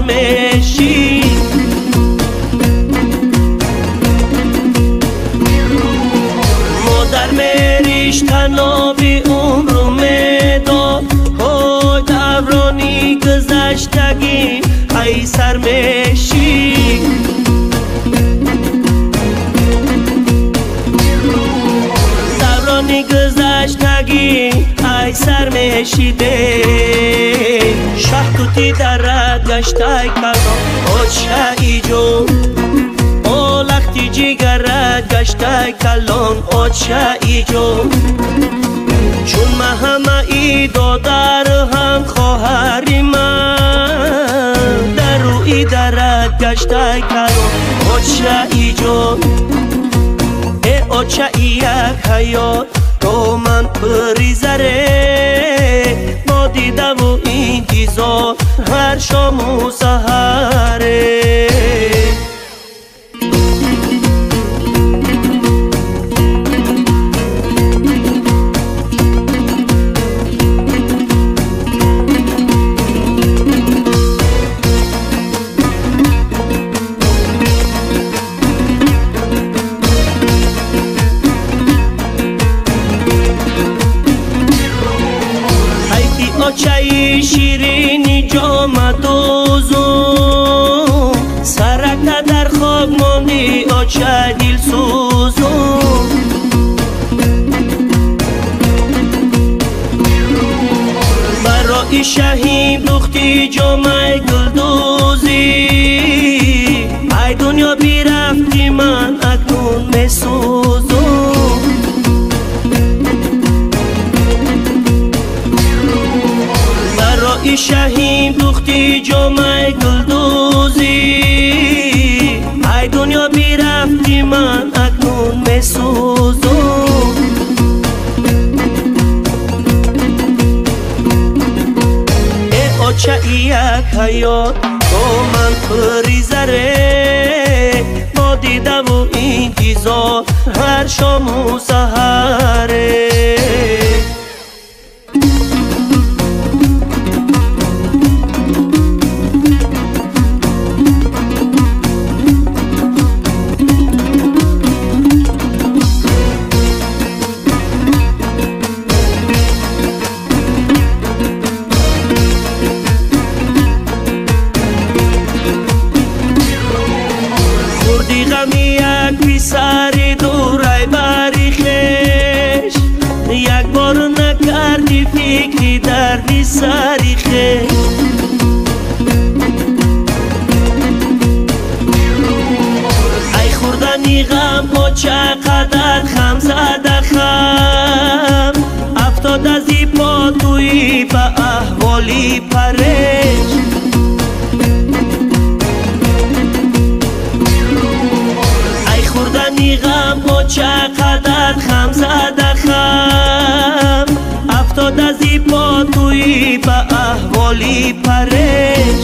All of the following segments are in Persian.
میشی. مادر میریش تنابی عمرو میداد، های دورانی گذشتگی ای سر میشی. دورانی گذشتگی ای سر میشیده، شهکوتی درد گشتای کلان اوچه جون، لختی جگرت گشتای کلان اوچه جون. چون من همه ای دادر هم خواهری من، در روی درد گشتای کلان اوچه جون. اوچه یک حیات تو من پریزره، با دیده و انتظار هر شام و سحره. اوچه شیرینی جام دوزون، سرک در خواب ماندی اوچه دل سوزون. برای شهیم دوختی جامعه گلدوزی، ای دنیا بیرفتی من اکنون میسوزون. برای شهیم دوختی جامعه گلدوزی، ای دنیا بیرفتی من اکنون میسوزم. ای اوچه یک حیات تو من پریزره، با دیده و انتظار هر شام و سحره. یک بیساری دورای باری خش، یک بار نکردی فکری دردی سری خش. ای خوردنی غم با چقدر خم زده خم، افتاد از ای پا توی به احوالی پرش. غم با چقدر خم زده خم، افتاد از ای پا توی به احوالی پرش.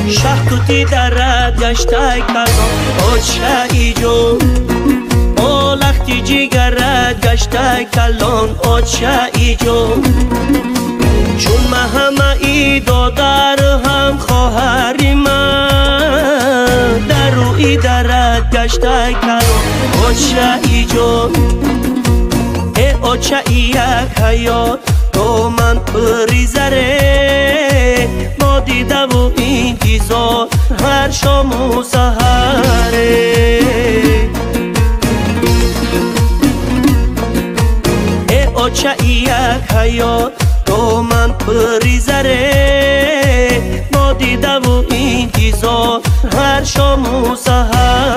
شهکوتی درد گشتای کلان اوچه جون، لختی جگرت گشتای کلان اوچه جون. چون من همه ای دادر هم خواهری من، در روی درد گشتای کلان اوچه جون. ای اوچه یک حیات تو من پریزره، با دیده و انتظار هر شام و سحره. ای اوچه یک حیات تو من پریزره، با دیده و انتظار هر شام و سحر.